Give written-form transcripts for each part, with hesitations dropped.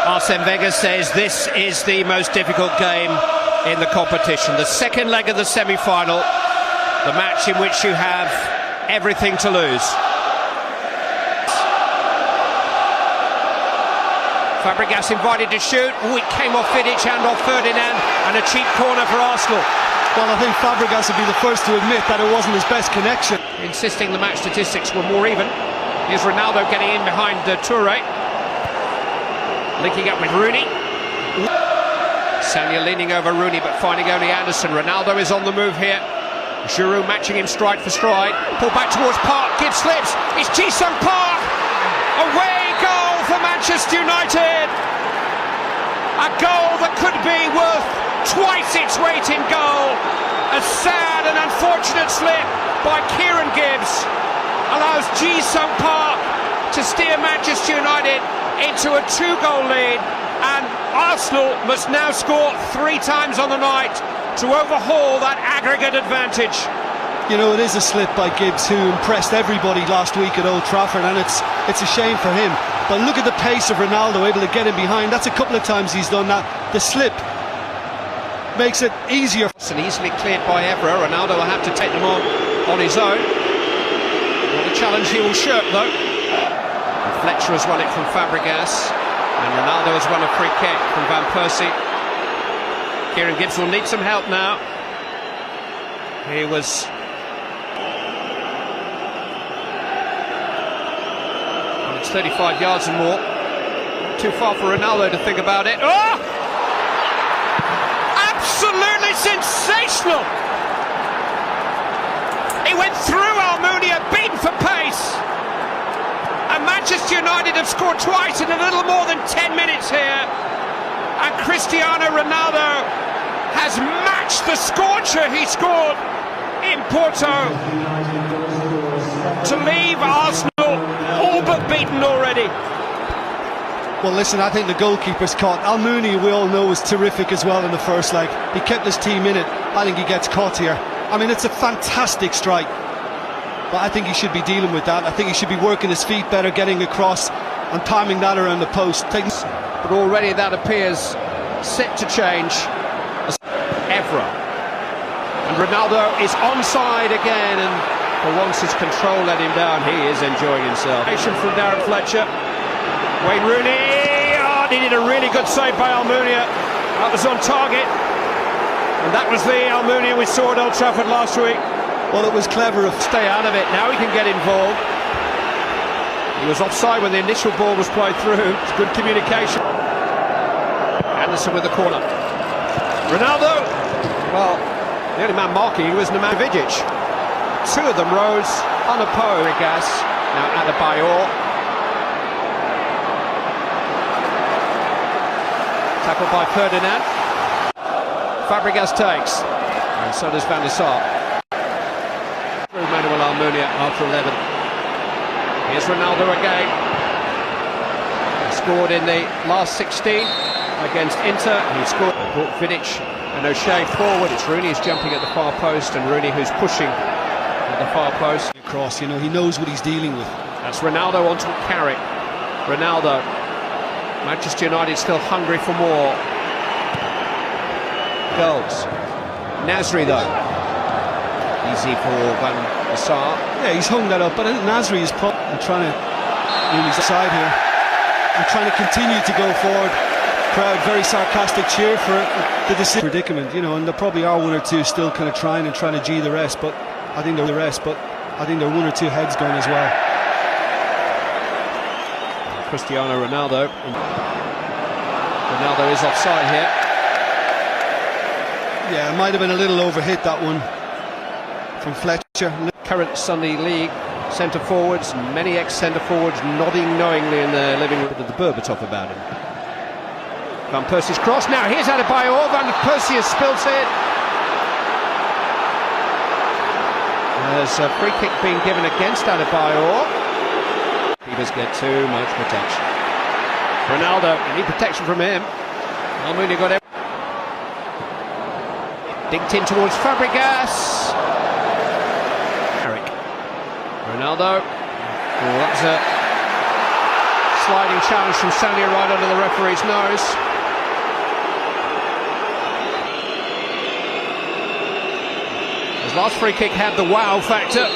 Arsene Wenger says this is the most difficult game in the competition. The second leg of the semi-final, the match in which you have everything to lose. Fabregas invited to shoot. It came off Vidic and off Ferdinand, and a cheap corner for Arsenal. Well, I think Fabregas would be the first to admit that it wasn't his best connection. Insisting the match statistics were more even. Here's Ronaldo getting in behind Toure. Linking up with Rooney. Sagna leaning over Rooney but finding only Anderson. Ronaldo is on the move here. Giroud matching him stride for stride. Pull back towards Park. Gibbs slips. It's Ji-sung Park. Away goal for Manchester United. A goal that could be worth twice its weight in goal. A sad and unfortunate slip by Kieran Gibbs allows Ji-sung Park to steer Manchester United into a 2-goal lead, and Arsenal must now score 3 times on the night to overhaul that aggregate advantage. You know, it is a slip by Gibbs, who impressed everybody last week at Old Trafford, and it's a shame for him. But look at the pace of Ronaldo, able to get him behind. That's a couple of times he's done that. The slip makes it easier. And easily cleared by Evra. Ronaldo will have to take them on his own. Not a challenge he will shirk, though. And Fletcher has won it from Fabregas, and Ronaldo has won a free kick from Van Persie. Kieran Gibbs will need some help now. He was well, it's 35 yards and more. Too far for Ronaldo to think about it. Oh! Absolutely sensational! He went through Almunia, beaten for pace. And Manchester United have scored twice in a little more than 10 minutes here. And Cristiano Ronaldo has matched the scorcher he scored in Porto to leave Arsenal all but beaten already. Well, listen, I think the goalkeeper's caught. Almunia, we all know, was terrific as well in the first leg. He kept his team in it. I think he gets caught here. I mean, it's a fantastic strike, but I think he should be dealing with that. I think he should be working his feet better, getting across and palming that around the post. But already that appears set to change. Evra. And Ronaldo is onside again, and for once his control let him down. He is enjoying himself. From Darren Fletcher. Wayne Rooney, he did a really good save by Almunia. That was on target. And that was the Almunia we saw at Old Trafford last week. Well, it was clever. Stay out of it. Now he can get involved. He was offside when the initial ball was played through. It's good communication. Anderson with the corner. Ronaldo. Well, the only man marking was Nemanja Vidic. 2 of them rose unopposed. Gas. Now Adebayor. Tackled by Ferdinand. Fabregas takes, and so does Van der Sar. Through Manuel Almunia after 11. Here's Ronaldo again. He scored in the last 16 against Inter. He scored. Brought Vidic and O'Shea forward. It's Rooney who's jumping at the far post, and Rooney who's pushing at the far post. Across, you know, he knows what he's dealing with. That's Ronaldo onto Carrick. Ronaldo. Manchester United still hungry for more goals. Nasri though, easy for Van der Sar. Yeah, he's hung that up, but I think Nasri is trying to move his side here and trying to continue to go forward. Crowd very sarcastic cheer for the decision. Predicament, you know, and there probably are 1 or 2 still kind of trying to G the rest, but I think there are 1 or 2 heads going as well. Cristiano Ronaldo. Ronaldo is offside here. Yeah, it might have been a little overhit, that one from Fletcher. Current Sunday League centre forwards, many ex-centre forwards nodding knowingly in their living room with the Berbatov about him. Van Persie's cross. Now here's Adebayor. Van Persie has spilled it. There's a free kick being given against Adebayor. Keepers get too much protection. Ronaldo, you need protection from him. Almunia got it. Dinked in towards Fabregas. Carrick. Ronaldo. Oh, that was a Sliding challenge from Sagna right under the referee's nose. His last free kick had the wow factor.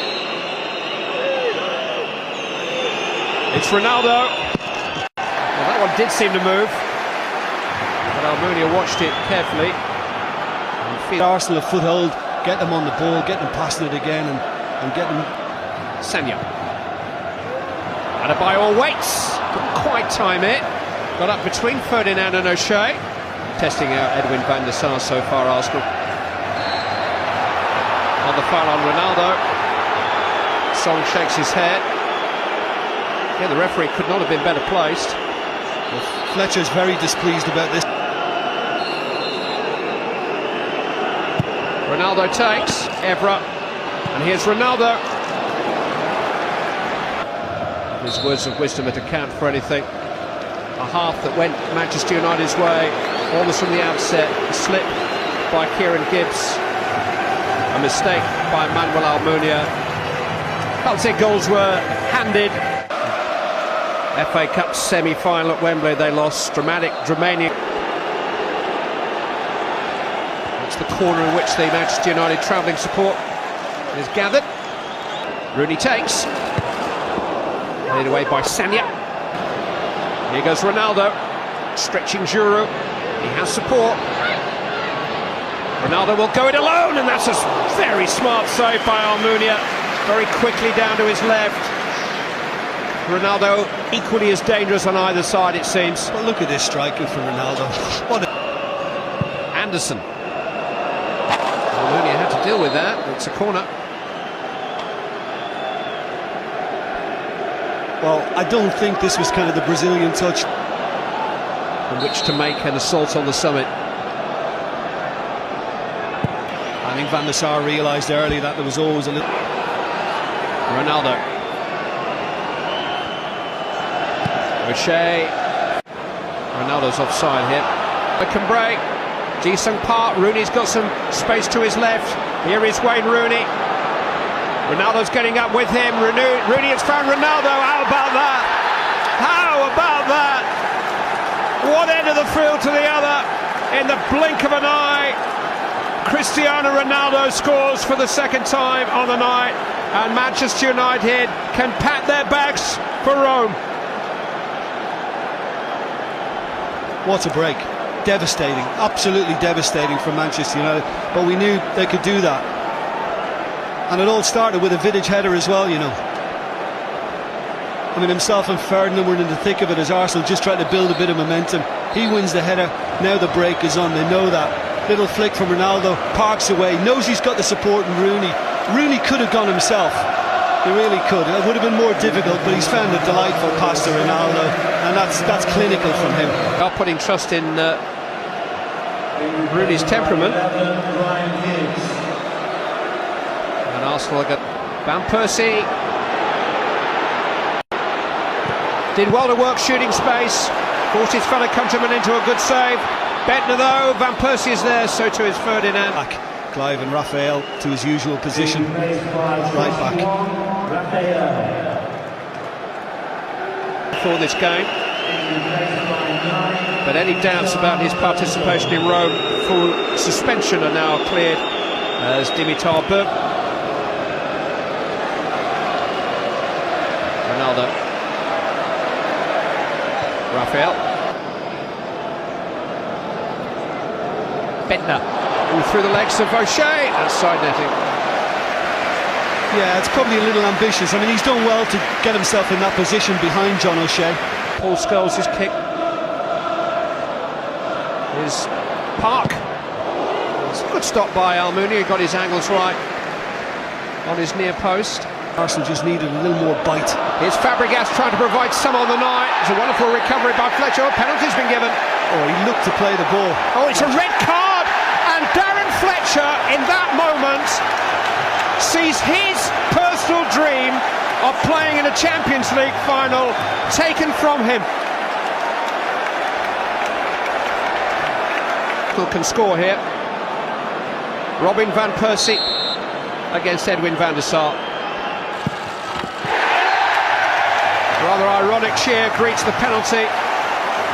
It's Ronaldo. Well, that one did seem to move, but Almunia watched it carefully. Arsenal a foothold, get them on the ball, get them passing it again, and get them. Sagna. Adebayor waits, couldn't quite time it. Got up between Ferdinand and O'Shea. Testing out Edwin van der Sar so far, Arsenal. On the foul on Ronaldo. Song shakes his head. Yeah, the referee could not have been better placed. Well, Fletcher's very displeased about this. Ronaldo takes, Evra, and here's Ronaldo. His words of wisdom at account for anything. A half that went Manchester United's way, almost from the outset. A slip by Kieran Gibbs. A mistake by Manuel Almunia. Can't say goals were handed. FA Cup semi-final at Wembley, they lost. Dramatic. It's the corner in which the Manchester United travelling support is gathered. Rooney takes. Laid away by Sagna. Here goes Ronaldo, stretching Giroud. He has support. Ronaldo will go it alone, and that's a very smart save by Almunia. Very quickly down to his left. Ronaldo equally as dangerous on either side, it seems. But look at this striking from Ronaldo. What a... Anderson. Almunia had to deal with that. It's a corner. Well, I don't think this was kind of the Brazilian touch from which to make an assault on the summit. I think Van der Sar realised early that there was always a little... Ronaldo. O'Shea. Ronaldo's offside here. It can break. Ji-sung Park. Rooney's got some space to his left. Here is Wayne Rooney. Ronaldo's getting up with him. Rooney has found Ronaldo. How about that? How about that? One end of the field to the other. In the blink of an eye, Cristiano Ronaldo scores for the second time on the night. And Manchester United can pack their bags for Rome. What a break. Devastating. Absolutely devastating for Manchester United. But we knew they could do that. And it all started with a Vidic header as well, you know. I mean, himself and Ferdinand were in the thick of it as Arsenal just tried to build a bit of momentum. He wins the header, now the break is on, they know that. Little flick from Ronaldo, Parks away, knows he's got the support in Rooney. Rooney could have gone himself, he really could. It would have been more difficult, but he's found a delightful pass to Ronaldo, and that's clinical from him. Not putting trust in Rooney's temperament. And Arsenal got Van Persie. Did well to work shooting space. Forced his fellow countryman into a good save. Bentner though, Van Persie is there, so too is Ferdinand. Back. Clive and Raphael to his usual position. Right back. For this game. But any doubts about his participation in Rome for suspension are now cleared as Dimitar Berg. Ronaldo. Raphael. Bentner. All through the legs of O'Shea. That's side netting. Yeah, it's probably a little ambitious. I mean, he's done well to get himself in that position behind John O'Shea. Paul Scholes' kick is Park. It's a good stop by Almunia. He got his angles right on his near post. Arsenal just needed a little more bite. Here's Fabregas trying to provide some on the night. It's a wonderful recovery by Fletcher. Penalty's been given. Oh, he looked to play the ball. Oh, it's a red card. And Darren Fletcher, in that moment, sees his personal dream of playing in a Champions League final taken from him. Can score here. Robin van Persie against Edwin van der Sar. rather ironic. Shearer greets the penalty.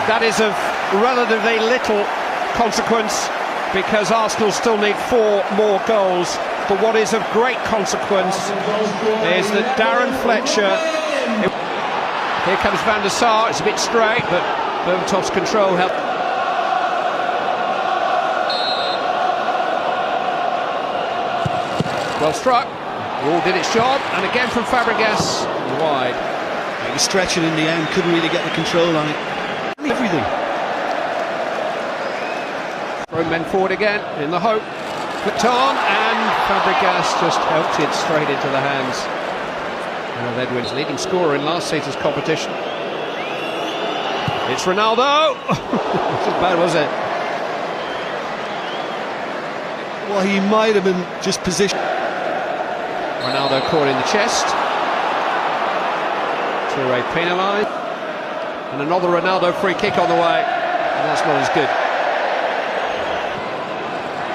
That is of relatively little consequence because Arsenal still need 4 more goals. But what is of great consequence is that Darren Fletcher. Here comes Van der Sar. It's a bit straight, but Berbatov's control helped. Well struck. All did its job, and again from Fabregas wide. He was stretching in the end, couldn't really get the control on it. Everything. Throw men forward again in the hope. Flicked on, and Fabregas just helped it straight into the hands of Edwin's leading scorer in last season's competition. It's Ronaldo. Wasn't bad, was it? Well, he might have been just positioned. Ronaldo caught in the chest. Toure penalised. And another Ronaldo free kick on the way. And that's not as good.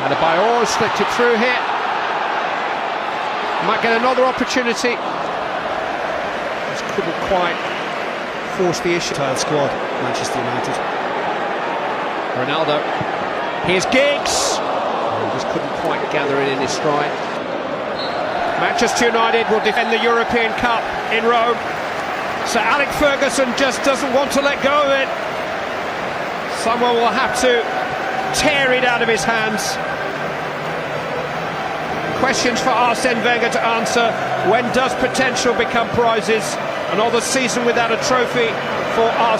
And Adebayor has flicked it through here. Might get another opportunity. Just couldn't quite force the issue. Tired squad, Manchester United. Ronaldo. Here's Giggs. He just couldn't quite gather it in his stride. Manchester United will defend the European Cup in Rome. So Alex Ferguson just doesn't want to let go of it. Someone will have to tear it out of his hands. Questions for Arsene Wenger to answer. When does potential become prizes? Another season without a trophy for Arsenal.